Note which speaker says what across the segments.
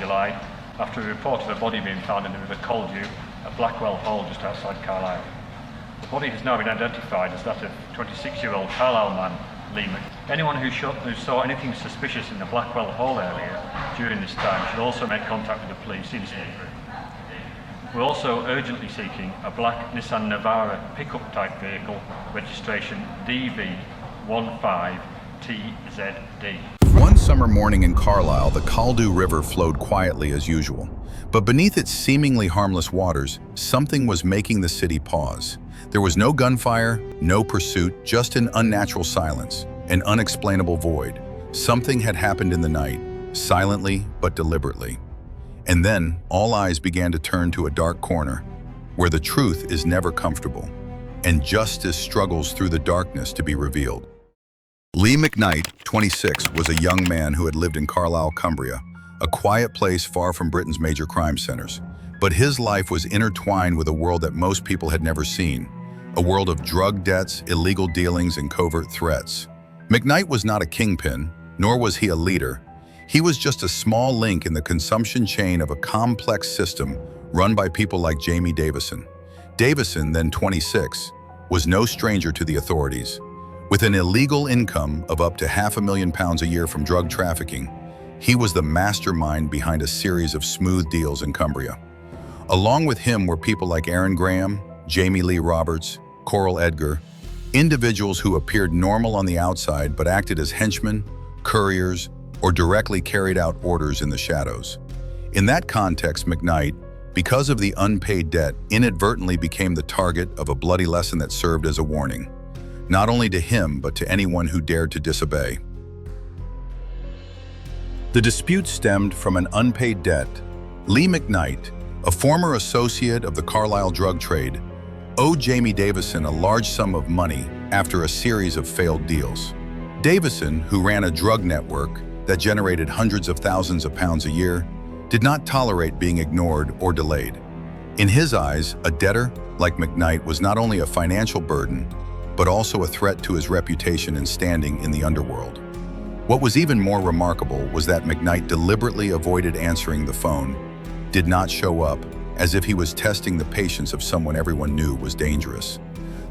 Speaker 1: July after a report of a body being found in the River Caldew at Blackwell Hole just outside Carlisle. The body has now been identified as that of 26-year-old Carlisle man, Lee Mc. Anyone who saw anything suspicious in the Blackwell Hole area during this time should also make contact with the police instantly. We're also urgently seeking a black Nissan Navara pickup type vehicle, registration DV15TZD.
Speaker 2: One summer morning in Carlisle, the Caldew River flowed quietly as usual. But beneath its seemingly harmless waters, something was making the city pause. There was no gunfire, no pursuit, just an unnatural silence, an unexplainable void. Something had happened in the night, silently but deliberately. And then, all eyes began to turn to a dark corner, where the truth is never comfortable, and justice struggles through the darkness to be revealed. Lee McKnight, 26, was a young man who had lived in Carlisle, Cumbria, a quiet place far from Britain's major crime centers. But his life was intertwined with a world that most people had never seen, a world of drug debts, illegal dealings, and covert threats. McKnight was not a kingpin, nor was he a leader. He was just a small link in the consumption chain of a complex system run by people like Jamie Davison. Davison, then 26, was no stranger to the authorities. With an illegal income of up to £500,000 a year from drug trafficking, he was the mastermind behind a series of smooth deals in Cumbria. Along with him were people like Aaron Graham, Jamie Lee Roberts, Coral Edgar, individuals who appeared normal on the outside but acted as henchmen, couriers, or directly carried out orders in the shadows. In that context, McKnight, because of the unpaid debt, inadvertently became the target of a bloody lesson that served as a warning, not only to him but to anyone who dared to disobey. The dispute stemmed from an unpaid debt. Lee McKnight, a former associate of the Carlisle drug trade, owed Jamie Davison a large sum of money after a series of failed deals. Davison, who ran a drug network that generated hundreds of thousands of pounds a year, did not tolerate being ignored or delayed. In his eyes, a debtor like McKnight was not only a financial burden, but also a threat to his reputation and standing in the underworld. What was even more remarkable was that McKnight deliberately avoided answering the phone, did not show up, as if he was testing the patience of someone everyone knew was dangerous.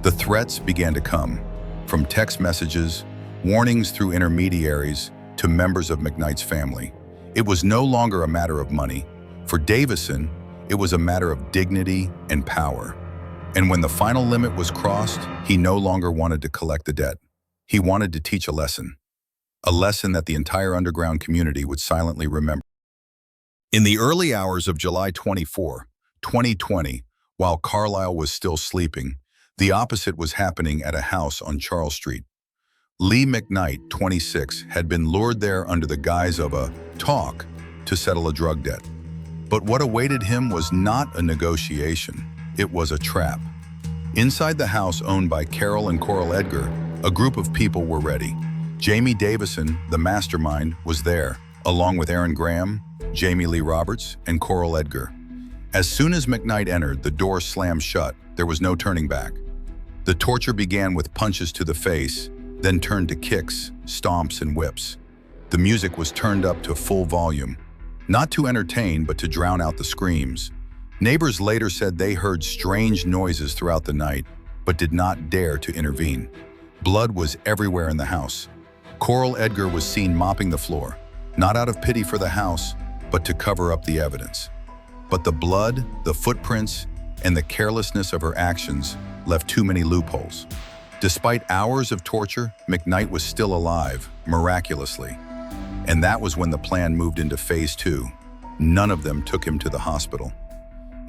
Speaker 2: The threats began to come, from text messages, warnings through intermediaries, to members of McKnight's family. It was no longer a matter of money. For Davison, it was a matter of dignity and power. And when the final limit was crossed, he no longer wanted to collect the debt. He wanted to teach a lesson that the entire underground community would silently remember. In the early hours of July 24, 2020, while Carlisle was still sleeping, the opposite was happening at a house on Charles Street. Lee McKnight, 26, had been lured there under the guise of a talk to settle a drug debt. But what awaited him was not a negotiation, it was a trap. Inside the house owned by Carol and Coral Edgar, a group of people were ready. Jamie Davison, the mastermind, was there, along with Aaron Graham, Jamie Lee Roberts, and Coral Edgar. As soon as McKnight entered, the door slammed shut. There was no turning back. The torture began with punches to the face, then turned to kicks, stomps, and whips. The music was turned up to full volume, not to entertain but to drown out the screams. Neighbors later said they heard strange noises throughout the night, but did not dare to intervene. Blood was everywhere in the house. Coral Edgar was seen mopping the floor, not out of pity for the house, but to cover up the evidence. But the blood, the footprints, and the carelessness of her actions left too many loopholes. Despite hours of torture, McKnight was still alive, miraculously. And that was when the plan moved into phase 2. None of them took him to the hospital.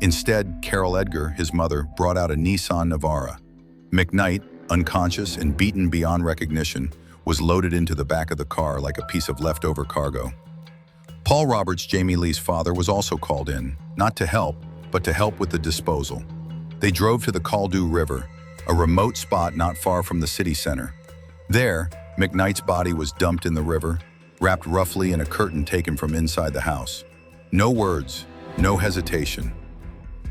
Speaker 2: Instead, Carol Edgar, his mother, brought out a Nissan Navara. McKnight, unconscious and beaten beyond recognition, was loaded into the back of the car like a piece of leftover cargo. Paul Roberts, Jamie Lee's father, was also called in, not to help, but to help with the disposal. They drove to the Caldew River, a remote spot not far from the city center. There, McKnight's body was dumped in the river, wrapped roughly in a curtain taken from inside the house. No words, no hesitation.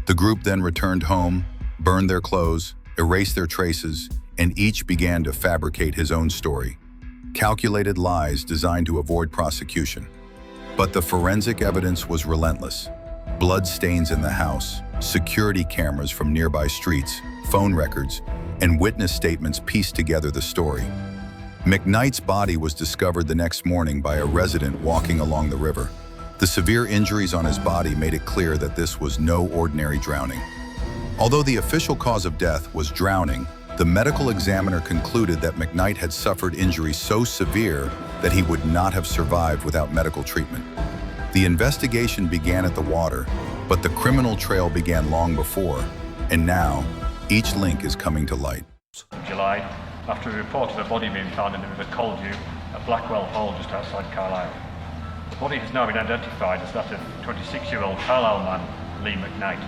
Speaker 2: The group then returned home, burned their clothes, erased their traces, and each began to fabricate his own story. Calculated lies designed to avoid prosecution. But the forensic evidence was relentless. Blood stains in the house, security cameras from nearby streets, phone records, and witness statements pieced together the story. McKnight's body was discovered the next morning by a resident walking along the river. The severe injuries on his body made it clear that this was no ordinary drowning. Although the official cause of death was drowning, the medical examiner concluded that McKnight had suffered injuries so severe that he would not have survived without medical treatment. The investigation began at the water, but the criminal trail began long before, and now each link is coming to light.
Speaker 1: July, after a report of a body being found in the River Coldew at Blackwell Hole just outside Carlisle. The body has now been identified as that of 26-year-old Carlisle man Lee McKnight.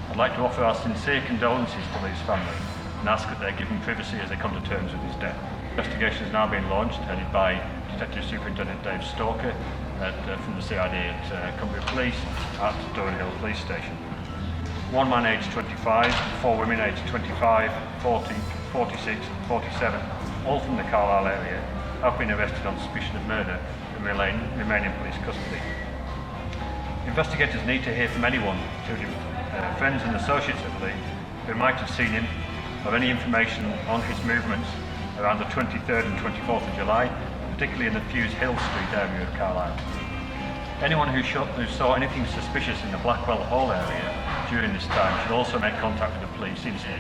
Speaker 1: I'd like to offer our sincere condolences to Lee's family and ask that they're given privacy as they come to terms with his death. Investigation has now been launched, headed by Detective Superintendent Dave Stalker from the CID at Cumbria Police at Durham Hill Police Station. One man aged 25, four women aged 25, 40, 46, 47, all from the Carlisle area, have been arrested on suspicion of murder and remain in police custody. Investigators need to hear from anyone, including friends and associates of Lee, who might have seen him, or any information on his movements around the 23rd and 24th of July, particularly in the Fuse Hill Street area of Carlisle. Anyone who saw anything suspicious in the Blackwell Hall area during this time should also make contact with the police instantly.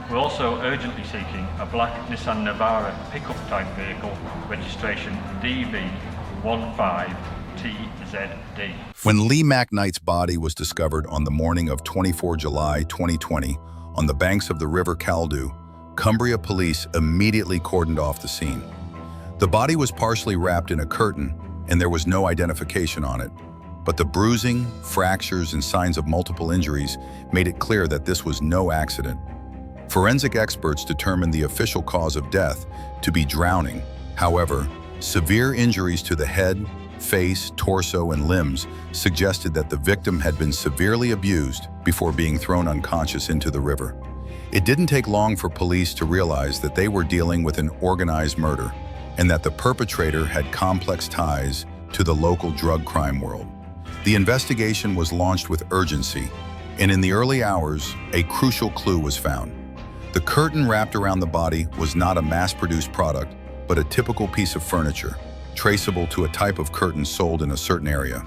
Speaker 1: We're also urgently seeking a black Nissan Navara pickup type vehicle, registration DV15TZD.
Speaker 2: When Lee McKnight's body was discovered on the morning of 24 July 2020 on the banks of the River Caldew, Cumbria Police immediately cordoned off the scene. The body was partially wrapped in a curtain, and there was no identification on it. But the bruising, fractures, and signs of multiple injuries made it clear that this was no accident. Forensic experts determined the official cause of death to be drowning. However, severe injuries to the head, face, torso, and limbs suggested that the victim had been severely abused before being thrown unconscious into the river. It didn't take long for police to realize that they were dealing with an organized murder and that the perpetrator had complex ties to the local drug crime world. The investigation was launched with urgency, and in the early hours, a crucial clue was found. The curtain wrapped around the body was not a mass-produced product, but a typical piece of furniture, traceable to a type of curtain sold in a certain area.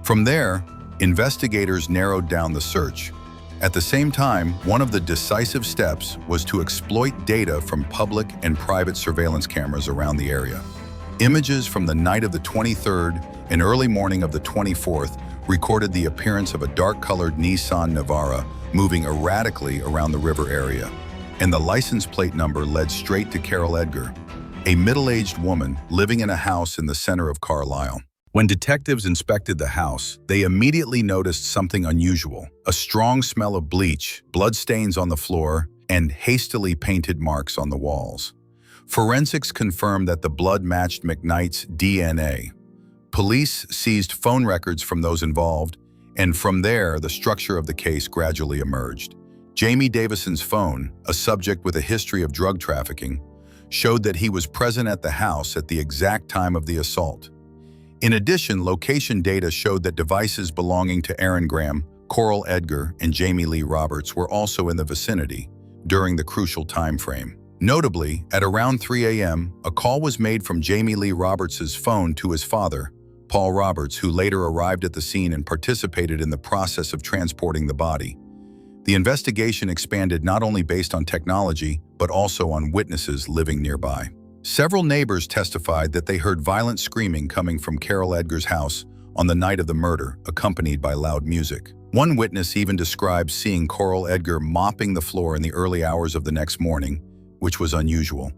Speaker 2: From there, investigators narrowed down the search. At the same time, one of the decisive steps was to exploit data from public and private surveillance cameras around the area. Images from the night of the 23rd and early morning of the 24th recorded the appearance of a dark-colored Nissan Navara moving erratically around the river area, and the license plate number led straight to Carol Edgar, a middle-aged woman living in a house in the center of Carlisle. When detectives inspected the house, they immediately noticed something unusual: a strong smell of bleach, bloodstains on the floor, and hastily painted marks on the walls. Forensics confirmed that the blood matched McKnight's DNA. Police seized phone records from those involved, and from there, the structure of the case gradually emerged. Jamie Davison's phone, a subject with a history of drug trafficking, showed that he was present at the house at the exact time of the assault. In addition, location data showed that devices belonging to Aaron Graham, Coral Edgar, and Jamie Lee Roberts were also in the vicinity during the crucial time frame. Notably, at around 3 a.m., a call was made from Jamie Lee Roberts' phone to his father, Paul Roberts, who later arrived at the scene and participated in the process of transporting the body. The investigation expanded not only based on technology, but also on witnesses living nearby. Several neighbors testified that they heard violent screaming coming from Carol Edgar's house on the night of the murder, accompanied by loud music. One witness even described seeing Coral Edgar mopping the floor in the early hours of the next morning, which was unusual.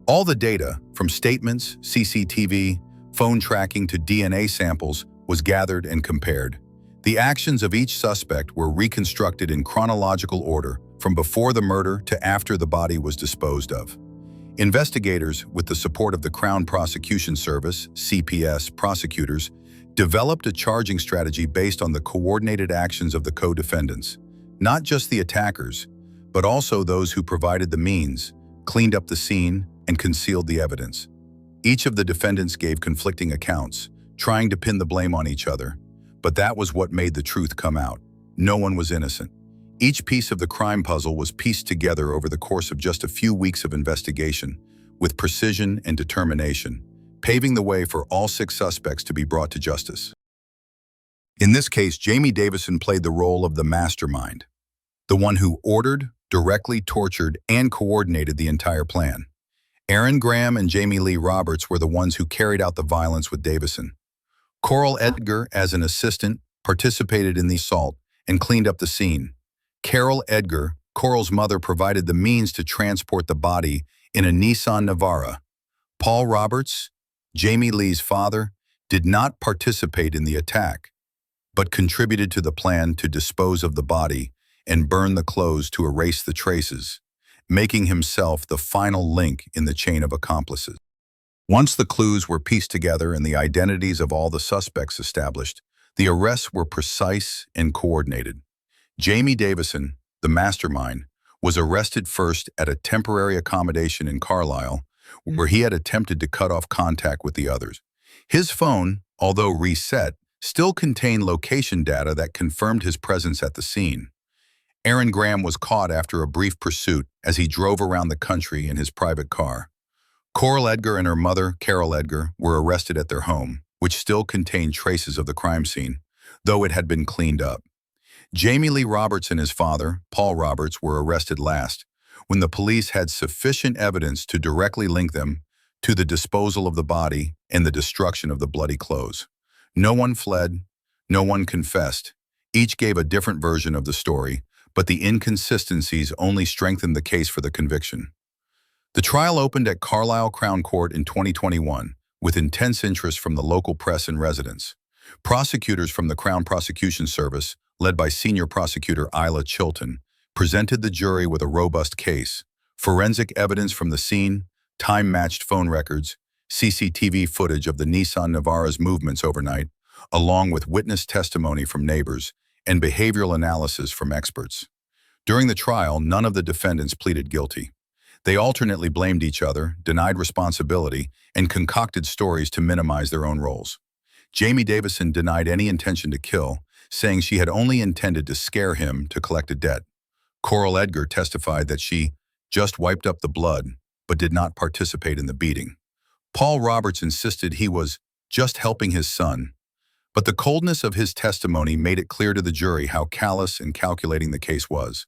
Speaker 2: All the data, from statements, CCTV, phone tracking to DNA samples, was gathered and compared. The actions of each suspect were reconstructed in chronological order, from before the murder to after the body was disposed of. Investigators, with the support of the Crown Prosecution Service, CPS, prosecutors, developed a charging strategy based on the coordinated actions of the co-defendants, not just the attackers, but also those who provided the means, cleaned up the scene, and concealed the evidence. Each of the defendants gave conflicting accounts, trying to pin the blame on each other. But that was what made the truth come out. No one was innocent. Each piece of the crime puzzle was pieced together over the course of just a few weeks of investigation, with precision and determination, paving the way for all 6 suspects to be brought to justice. In this case, Jamie Davison played the role of the mastermind, the one who ordered, directly tortured, and coordinated the entire plan. Aaron Graham and Jamie Lee Roberts were the ones who carried out the violence with Davison. Coral Edgar, as an assistant, participated in the assault and cleaned up the scene. Carol Edgar, Coral's mother, provided the means to transport the body in a Nissan Navara. Paul Roberts, Jamie Lee's father, did not participate in the attack, but contributed to the plan to dispose of the body and burn the clothes to erase the traces, making himself the final link in the chain of accomplices. Once the clues were pieced together and the identities of all the suspects established, the arrests were precise and coordinated. Jamie Davison, the mastermind, was arrested first at a temporary accommodation in Carlisle, where he had attempted to cut off contact with the others. His phone, although reset, still contained location data that confirmed his presence at the scene. Aaron Graham was caught after a brief pursuit as he drove around the country in his private car. Coral Edgar and her mother, Carol Edgar, were arrested at their home, which still contained traces of the crime scene, though it had been cleaned up. Jamie Lee Roberts and his father, Paul Roberts, were arrested last, when the police had sufficient evidence to directly link them to the disposal of the body and the destruction of the bloody clothes. No one fled, no one confessed. Each gave a different version of the story, but the inconsistencies only strengthened the case for the conviction. The trial opened at Carlisle Crown Court in 2021, with intense interest from the local press and residents. Prosecutors from the Crown Prosecution Service, led by Senior Prosecutor Isla Chilton, presented the jury with a robust case. Forensic evidence from the scene, time-matched phone records, CCTV footage of the Nissan Navara's movements overnight, along with witness testimony from neighbors and behavioral analysis from experts. During the trial, none of the defendants pleaded guilty. They alternately blamed each other, denied responsibility, and concocted stories to minimize their own roles. Jamie Davison denied any intention to kill, saying she had only intended to scare him to collect a debt. Coral Edgar testified that she just wiped up the blood, but did not participate in the beating. Paul Roberts insisted he was just helping his son, but the coldness of his testimony made it clear to the jury how callous and calculating the case was.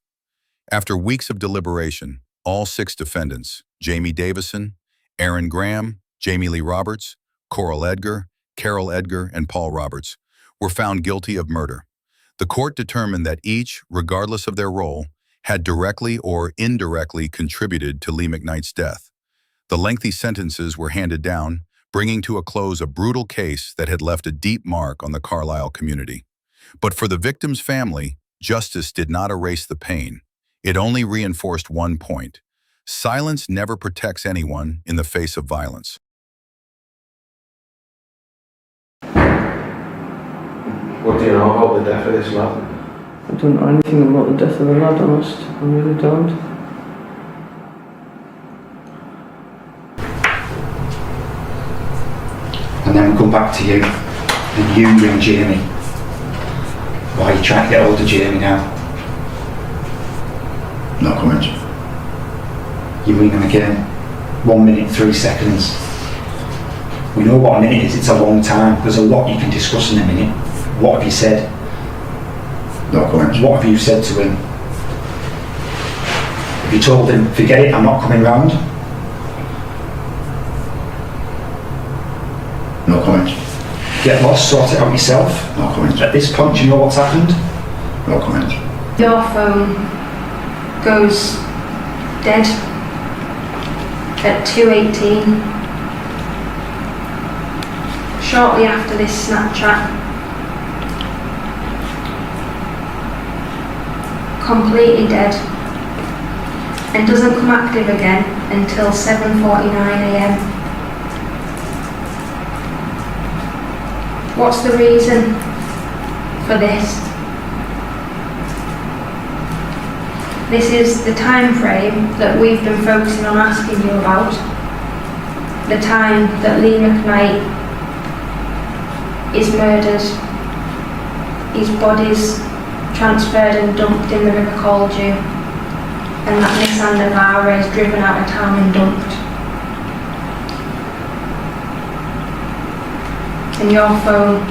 Speaker 2: After weeks of deliberation, all 6 defendants, Jamie Davison, Aaron Graham, Jamie Lee Roberts, Coral Edgar, Carol Edgar, and Paul Roberts, were found guilty of murder. The court determined that each, regardless of their role, had directly or indirectly contributed to Lee McKnight's death. The lengthy sentences were handed down, bringing to a close a brutal case that had left a deep mark on the Carlisle community. But for the victim's family, justice did not erase the pain. It only reinforced one point: silence never protects anyone in the face of violence.
Speaker 3: What do you know about the death of this lad?
Speaker 4: I don't know anything about the death of the lad, honest. I really don't.
Speaker 5: And then we come back to you, and you ring Jamie. Why are you trying to get hold of Jamie now?
Speaker 6: No comment.
Speaker 5: You ring him again. 1 minute, 3 seconds. We know what a minute is, it's a long time. There's a lot you can discuss in a minute. What have you said?
Speaker 6: No comment.
Speaker 5: What have you said to him? Have you told him, forget it, I'm not coming round?
Speaker 6: No comment.
Speaker 5: Get lost, sort it out yourself?
Speaker 6: No comment.
Speaker 5: At this point, do you know what's happened?
Speaker 6: No comment.
Speaker 7: Your phone goes dead at 2:18. Shortly after this Snapchat, completely dead, and doesn't come active again until 7:49 AM. What's the reason for this? This is the time frame that we've been focusing on asking you about. The time that Lee McKnight is murdered. His body's transferred and dumped in the river Caldew, and that Nissan Navara is driven out of town and dumped. And your phone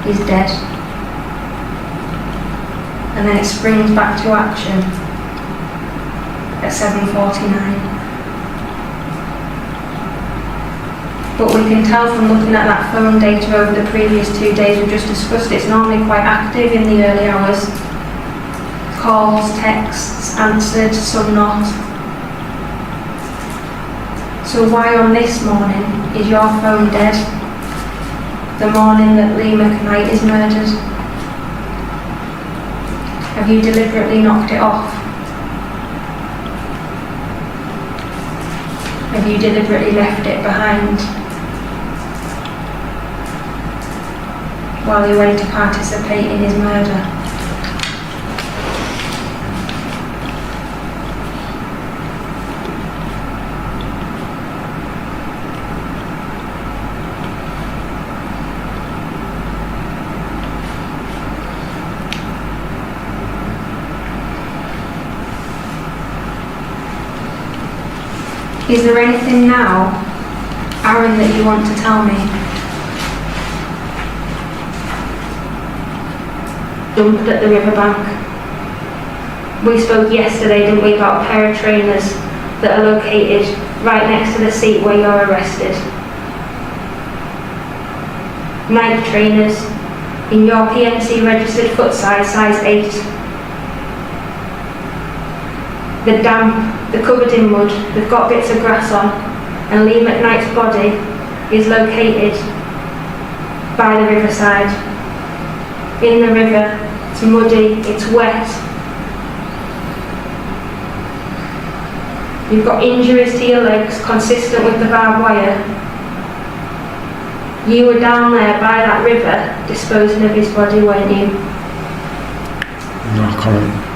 Speaker 7: is dead. And then it springs back to action at 7:49. But we can tell from looking at that phone data over the previous 2 days we've just discussed, it's normally quite active in the early hours. Calls, texts, answered, some not. So why on this morning is your phone dead? The morning that Lee McKnight is murdered? Have you deliberately knocked it off? Have you deliberately left it behind while you went to participate in his murder? Is there anything now, Aaron, that you want to tell me? Dumped at the riverbank. We spoke yesterday, didn't we, about a pair of trainers that are located right next to the seat where you're arrested. Nike trainers in your PNC registered foot size 8. The damp, they're covered in mud, they've got bits of grass on, and Lee McKnight's body is located by the riverside. In the river, it's muddy, it's wet. You've got injuries to your legs consistent with the barbed wire. You were down there by that river disposing of his body, weren't you?
Speaker 5: No, I can't.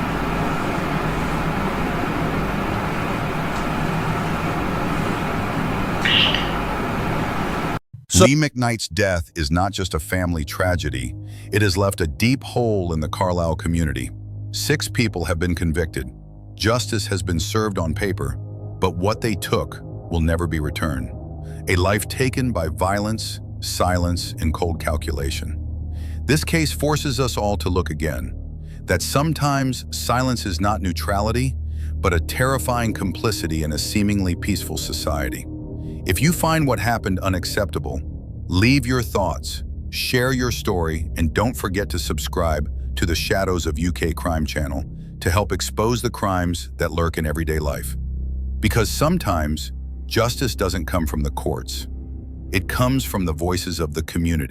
Speaker 2: Lee McKnight's death is not just a family tragedy, it has left a deep hole in the Carlisle community. 6 people have been convicted. Justice has been served on paper, but what they took will never be returned. A life taken by violence, silence, and cold calculation. This case forces us all to look again, that sometimes silence is not neutrality, but a terrifying complicity in a seemingly peaceful society. If you find what happened unacceptable, leave your thoughts, share your story, and don't forget to subscribe to the Shadows of UK Crime channel to help expose the crimes that lurk in everyday life. Because sometimes, justice doesn't come from the courts. It comes from the voices of the community.